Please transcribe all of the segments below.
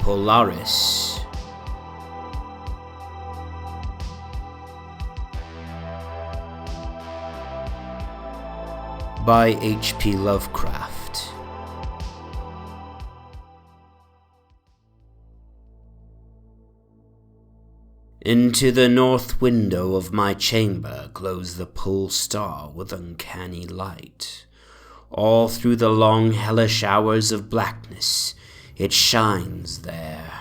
Polaris. By H.P. Lovecraft. Into the north window of my chamber glows the pole star with uncanny light. All through the long hellish hours of blackness it shines there.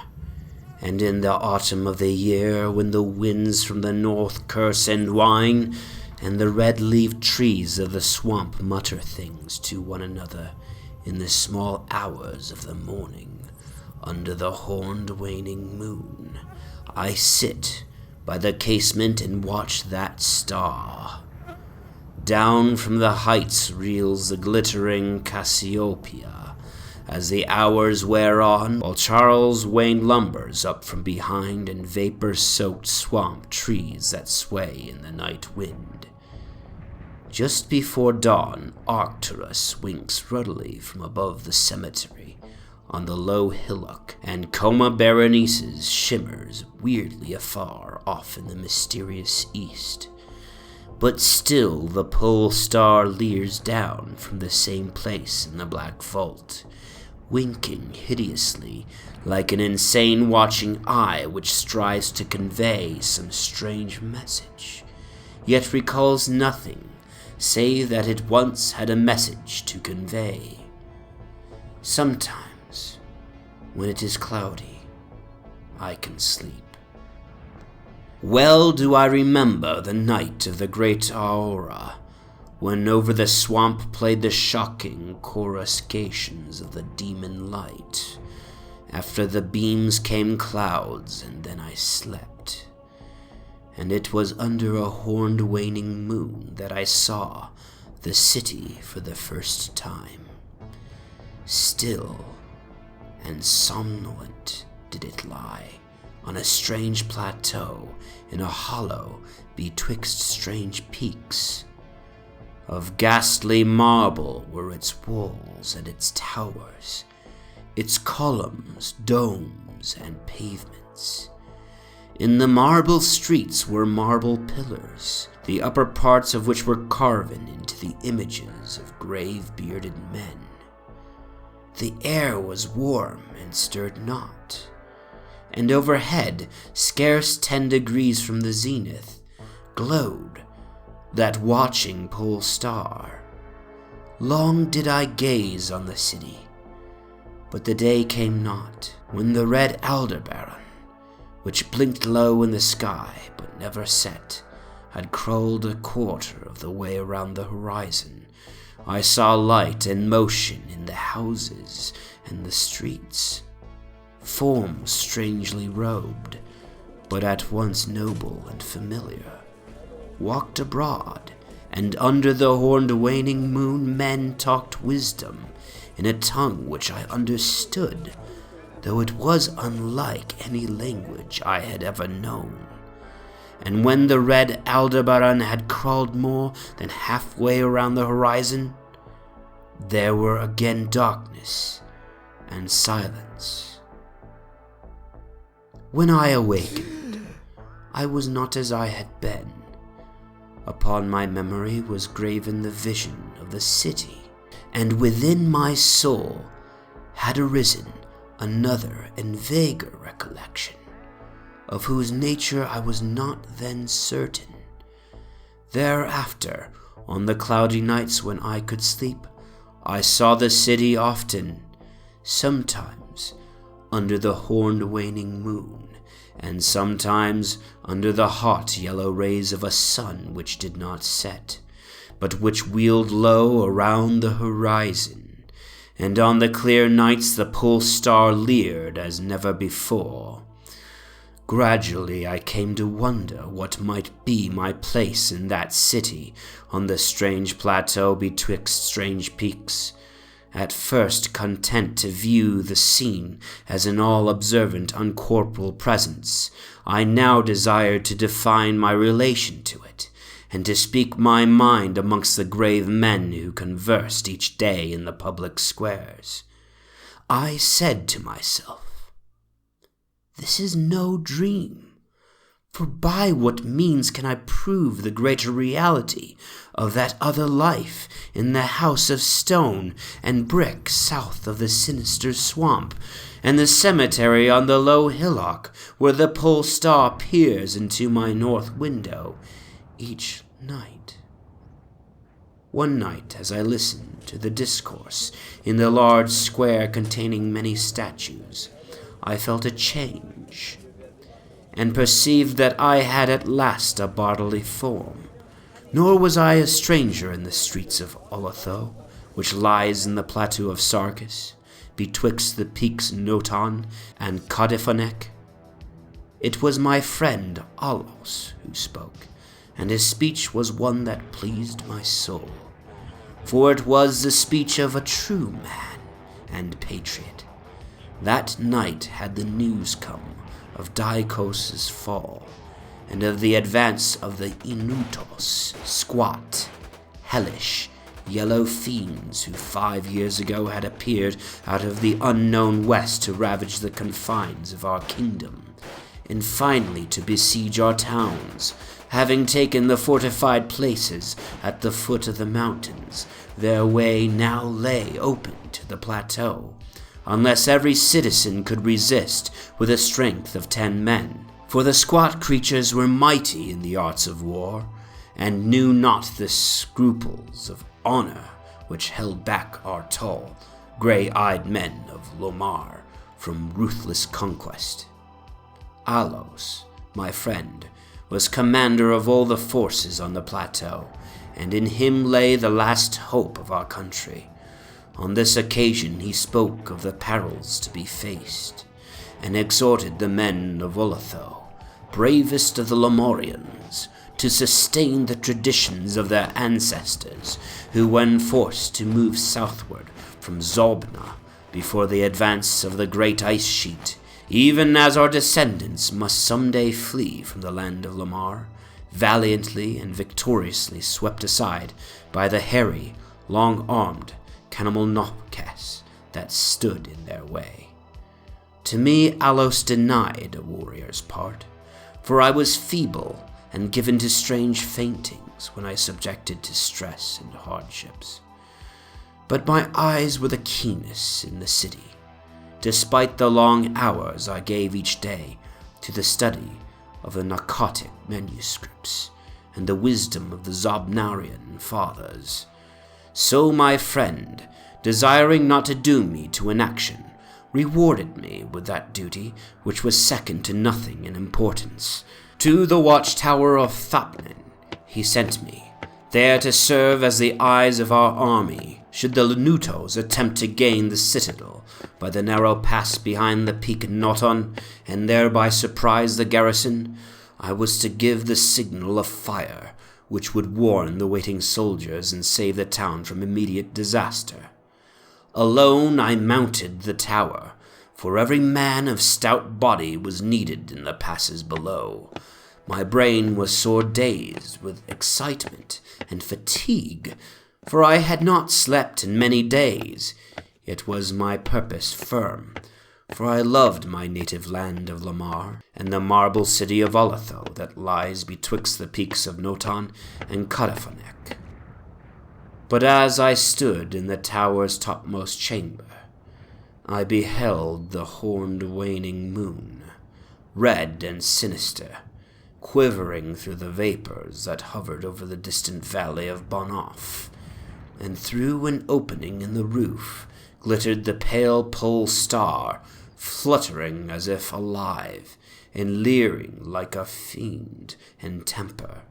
And in the autumn of the year, when the winds from the north curse and whine, and the red-leaved trees of the swamp mutter things to one another in the small hours of the morning, under the horned waning moon, I sit by the casement and watch that star. Down from the heights reels the glittering Cassiopeia, as the hours wear on, while Charles Wayne lumbers up from behind in vapor-soaked swamp trees that sway in the night wind. Just before dawn, Arcturus winks ruddily from above the cemetery on the low hillock, and Coma Berenice's shimmers weirdly afar off in the mysterious east. But still the pole star leers down from the same place in the black vault, winking hideously like an insane watching eye which strives to convey some strange message, yet recalls nothing save that it once had a message to convey. Sometimes, when it is cloudy, I can sleep. Well do I remember the night of the great aurora, when over the swamp played the shocking coruscations of the demon light. After the beams came clouds, and then I slept. And it was under a horned waning moon that I saw the city for the first time. Still and somnolent did it lie, on a strange plateau, in a hollow betwixt strange peaks. Of ghastly marble were its walls and its towers, its columns, domes, and pavements. In the marble streets were marble pillars, the upper parts of which were carven into the images of grave-bearded men. The air was warm and stirred not, and overhead, scarce 10 degrees from the zenith, glowed that watching pole star. Long did I gaze on the city, but the day came not, when the red Aldebaran, which blinked low in the sky but never set, had crawled a quarter of the way around the horizon. I saw light and motion in the houses and the streets. Forms strangely robed, but at once noble and familiar, walked abroad, and under the horned waning moon men talked wisdom in a tongue which I understood, though it was unlike any language I had ever known. And when the red Aldebaran had crawled more than halfway around the horizon, there were again darkness and silence. When I awakened, I was not as I had been. Upon my memory was graven the vision of the city, and within my soul had arisen another and vaguer recollection, of whose nature I was not then certain. Thereafter, on the cloudy nights when I could sleep, I saw the city often, sometimes under the horned waning moon, and sometimes under the hot yellow rays of a sun which did not set, but which wheeled low around the horizon, and on the clear nights the pole star leered as never before. Gradually I came to wonder what might be my place in that city, on the strange plateau betwixt strange peaks. At first content to view the scene as an all-observant uncorporeal presence, I now desired to define my relation to it, and to speak my mind amongst the grave men who conversed each day in the public squares. I said to myself, this is no dream. For by what means can I prove the greater reality of that other life in the house of stone and brick south of the sinister swamp, and the cemetery on the low hillock where the pole star peers into my north window each night? One night, as I listened to the discourse in the large square containing many statues, I felt a change, and perceived that I had at last a bodily form. Nor was I a stranger in the streets of Olatho, which lies in the plateau of Sarkis, betwixt the peaks Noton and Codifonek. It was my friend Alos who spoke, and his speech was one that pleased my soul, for it was the speech of a true man and patriot. That night had the news come of Diakos' fall, and of the advance of the Inutos, squat, hellish, yellow fiends who 5 years ago had appeared out of the unknown west to ravage the confines of our kingdom, and finally to besiege our towns. Having taken the fortified places at the foot of the mountains, their way now lay open to the plateau, unless every citizen could resist with the strength of 10 men. For the squat creatures were mighty in the arts of war, and knew not the scruples of honor which held back our tall, gray-eyed men of Lomar from ruthless conquest. Alos, my friend, was commander of all the forces on the plateau, and in him lay the last hope of our country. On this occasion he spoke of the perils to be faced, and exhorted the men of Olatho, bravest of the Lomorians, to sustain the traditions of their ancestors, who, when forced to move southward from Zobna before the advance of the great ice sheet, even as our descendants must someday flee from the land of Lomar, valiantly and victoriously swept aside by the hairy, long-armed Canamalnopkas that stood in their way. To me Alos denied a warrior's part, for I was feeble and given to strange faintings when I subjected to stress and hardships. But my eyes were the keenest in the city, despite the long hours I gave each day to the study of the narcotic manuscripts and the wisdom of the Zobnarian fathers. So my friend, desiring not to doom me to inaction, rewarded me with that duty which was second to nothing in importance. To the watchtower of Thapnin he sent me, there to serve as the eyes of our army, should the Lenutos attempt to gain the citadel by the narrow pass behind the peak Noton, and thereby surprise the garrison. I was to give the signal of fire, which would warn the waiting soldiers and save the town from immediate disaster. Alone I mounted the tower, for every man of stout body was needed in the passes below. My brain was sore dazed with excitement and fatigue, for I had not slept in many days. Yet was my purpose firm, for I loved my native land of Lomar, and the marble city of Olatho that lies betwixt the peaks of Noton and Codifonek. But as I stood in the tower's topmost chamber, I beheld the horned waning moon, red and sinister, quivering through the vapors that hovered over the distant valley of Bonoff, and through an opening in the roof glittered the pale pole star, fluttering as if alive, and leering like a fiend in temper.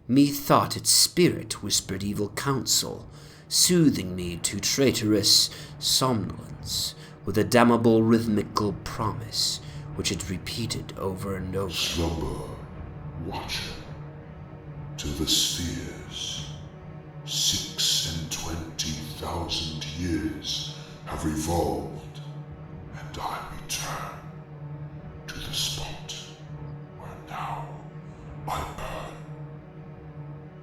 Methought its spirit whispered evil counsel, soothing me to traitorous somnolence with a damnable rhythmical promise which it repeated over and over. Slumber, watcher, to the spheres. 26,000 years have revolved, and I return to the spot where now I burn.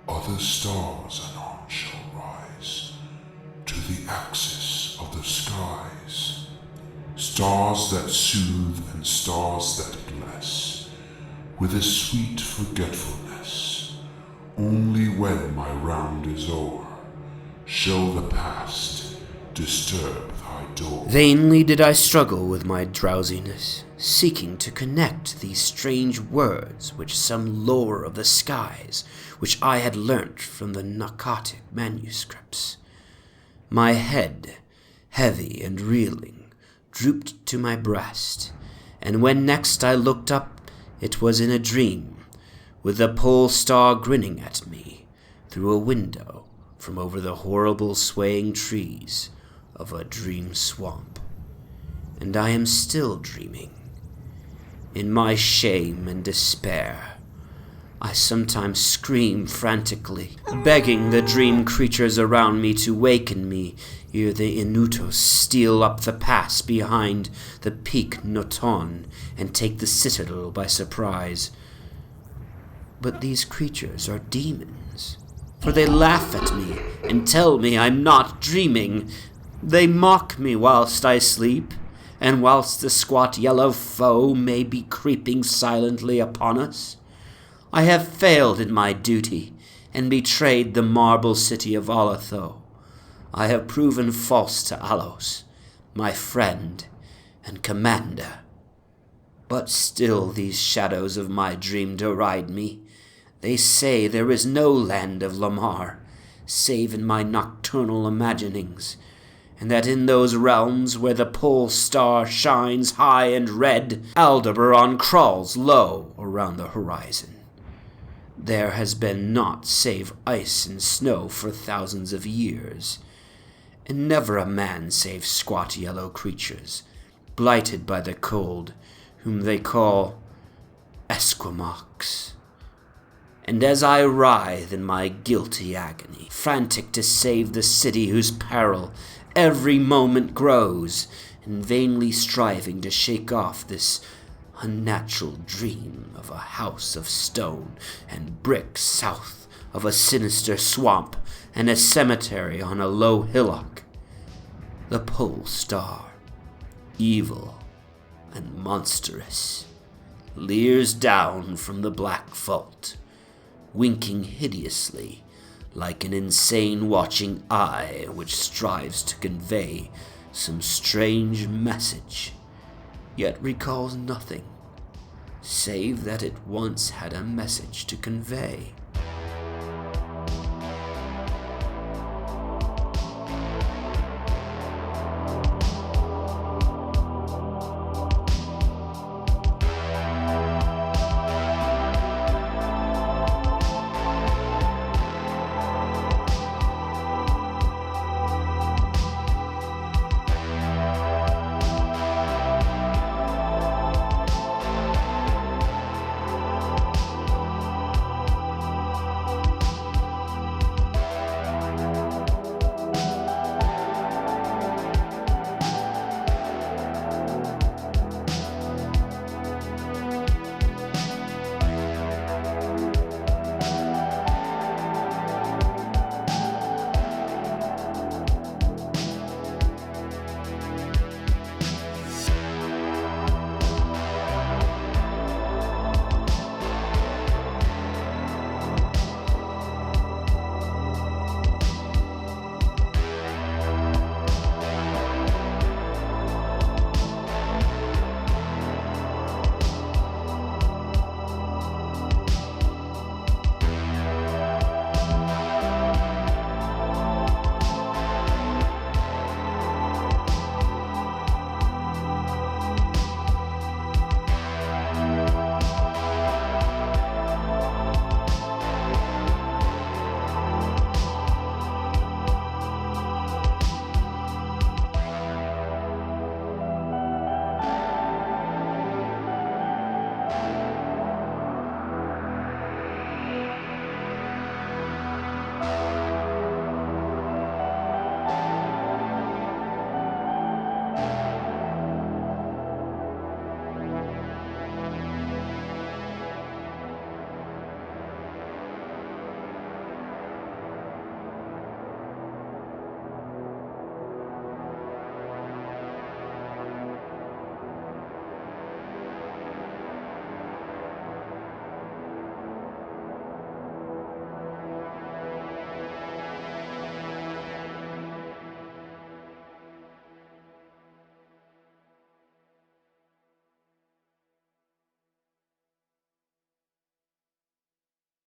Other stars anon shall rise to the axis of the skies, stars that soothe and stars that bless, with a sweet forgetfulness. Only when my round is o'er shall the past disturb thy door. Vainly did I struggle with my drowsiness, seeking to connect these strange words which some lore of the skies which I had learnt from the narcotic manuscripts. My head, heavy and reeling, drooped to my breast, and when next I looked up, it was in a dream, with the pole star grinning at me through a window from over the horrible swaying trees of a dream swamp. And I am still dreaming. In my shame and despair, I sometimes scream frantically, begging the dream creatures around me to waken me ere the Inutos steal up the pass behind the Peak Noton and take the citadel by surprise. But these creatures are demons, for they laugh at me and tell me I'm not dreaming. They mock me whilst I sleep, and whilst the squat yellow foe may be creeping silently upon us. I have failed in my duty, and betrayed the marble city of Olatho. I have proven false to Alos, my friend and commander. But still these shadows of my dream deride me. They say there is no land of Lamar, save in my nocturnal imaginings, and that in those realms where the pole star shines high and red, Aldebaran crawls low around the horizon. There has been naught save ice and snow for thousands of years, and never a man save squat yellow creatures, blighted by the cold, whom they call Esquimaux. And as I writhe in my guilty agony, frantic to save the city whose peril every moment grows, and vainly striving to shake off this unnatural dream of a house of stone and brick south of a sinister swamp and a cemetery on a low hillock, the pole star, evil and monstrous, leers down from the black vault, winking hideously like an insane watching eye which strives to convey some strange message, yet recalls nothing, save that it once had a message to convey.